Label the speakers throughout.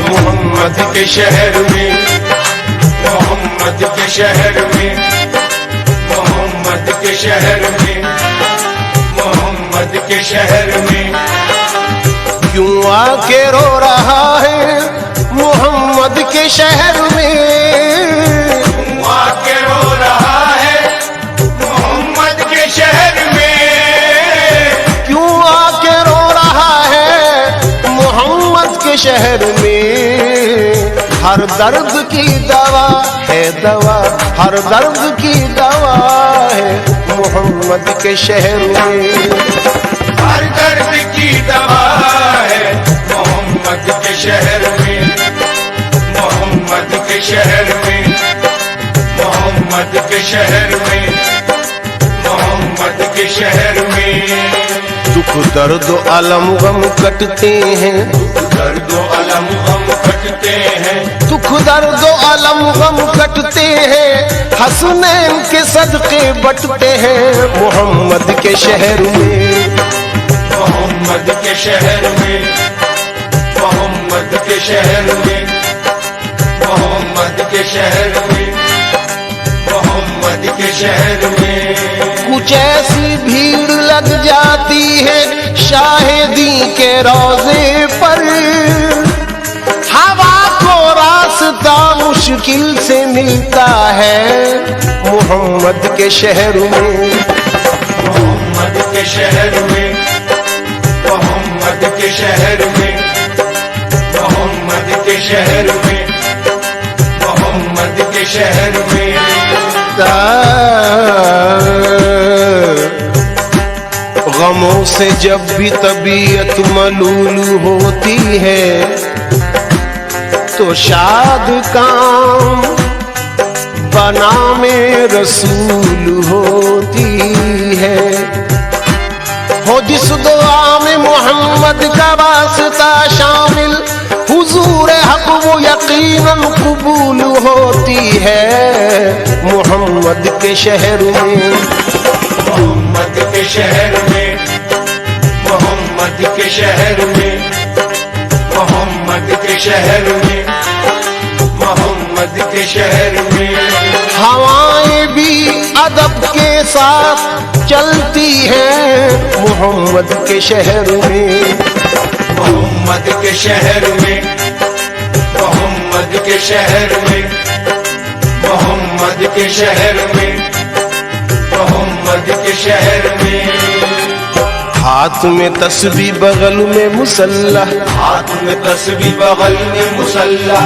Speaker 1: محمد کے شہر میں، محمد کے شہر میں، محمد کے شہر میں، محمد کے شہر میں،
Speaker 2: کیوں آ کے رو رہا ہے محمد کے شہر میں،
Speaker 1: کیوں آ کے رو رہا ہے محمد کے شہر میں،
Speaker 2: کیوں آ کے رو رہا ہے محمد کے شہر میں، ہر درد کی دوا ہے دوا، ہر درد کی دوا ہے محمد کے شہر میں،
Speaker 1: ہر درد کی دوا ہے محمد کے شہر میں، محمد کے شہر میں، محمد کے شہر میں، محمد کے شہر میں،
Speaker 2: دکھ درد و علم غم کٹتے ہیں،
Speaker 1: درد و علم غم کٹتے ہیں،
Speaker 2: دکھ درد و علم غم کٹتے ہیں، حسنین کے صدقے بٹتے ہیں محمد کے شہر میں،
Speaker 1: محمد کے شہر میں، محمد کے شہر میں، محمد کے شہر میں، محمد کے شہر میں،
Speaker 2: کچھ ایسی بھیڑ لگ جاتی ہے شاہدی کے روزے پر، ہوا کو راستہ مشکل سے ملتا ہے محمد کے شہر میں،
Speaker 1: محمد کے شہر میں، محمد کے شہر میں، محمد کے شہر میں، محمد کے شہر میں،
Speaker 2: غموں سے جب بھی طبیعت ملول ہوتی ہے تو شاد کام بنام رسول ہوتی ہے، ہو جس دعا میں محمد کا واسطہ شامل حضور حق وہ یقیناً قبول ہوتی ہے محمد کے شہر میں،
Speaker 1: محمد کے شہر میں، محمد کے شہر میں، محمد کے شہر میں، محمد کے شہر میں،
Speaker 2: ہوائیں بھی ادب کے ساتھ چلتی ہیں محمد کے شہر میں،
Speaker 1: محمد کے شہر میں، محمد کے شہر میں، محمد کے شہر میں، محمد کے شہر میں،
Speaker 2: ہاتھ میں تسبیح بغل میں مسلح،
Speaker 1: ہاتھ میں تسبیح بغل میں مسلح،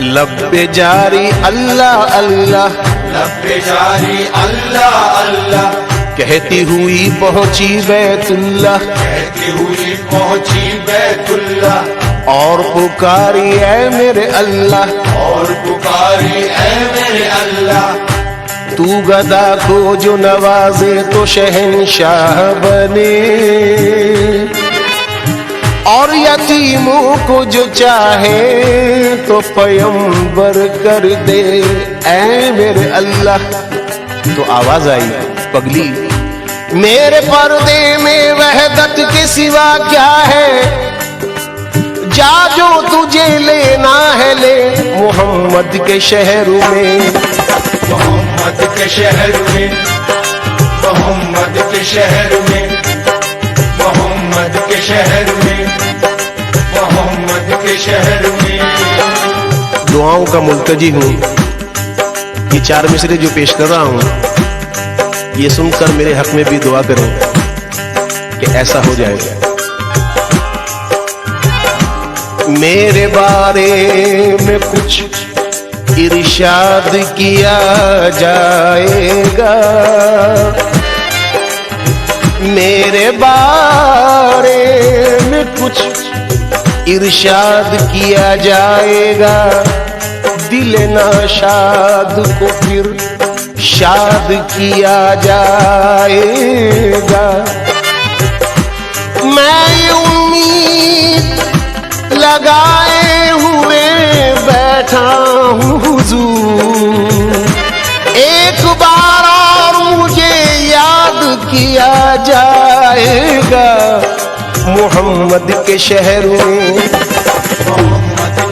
Speaker 2: لب پہ جاری اللہ اللہ،
Speaker 1: لب پہ جاری اللہ اللہ،
Speaker 2: کہتی ہوئی پہنچی بیت اللہ،
Speaker 1: کہتی ہوئی پہنچی بیت اللہ،
Speaker 2: اور پکاری اے میرے اللہ،
Speaker 1: اور پکاری اے میرے اللہ،
Speaker 2: تو گدا کو جو نوازے تو شہنشاہ بنے، اور یتیموں کو جو چاہے تو پیمبر کر دے اے میرے اللہ۔ تو آواز آئی پگلی میرے پردے میں وحدت کے سوا کیا ہے، جا جو تجھے لینا ہے لے محمد کے شہر میں،
Speaker 1: محمد کے شہر میں، محمد کے شہر میں، محمد کے شہر میں، محمد کے شہر میں۔
Speaker 2: دعاؤں کا ملتجی ہوں، یہ 4 مصرے جو پیش کر رہا ہوں یہ سن کر میرے حق میں بھی دعا کریں کہ ایسا ہو جائے گا۔ میرے بارے میں کچھ ارشاد کیا جائے گا، میرے بارے میں کچھ ارشاد کیا جائے گا، دل ناشاد کو پھر شاد کیا جائے گا۔ میں یہ امید لگائے ہوئے بیٹھا ہوں حضور، ایک بار اور مجھے یاد کیا جائے گا محمد کے شہر میں،
Speaker 1: محمد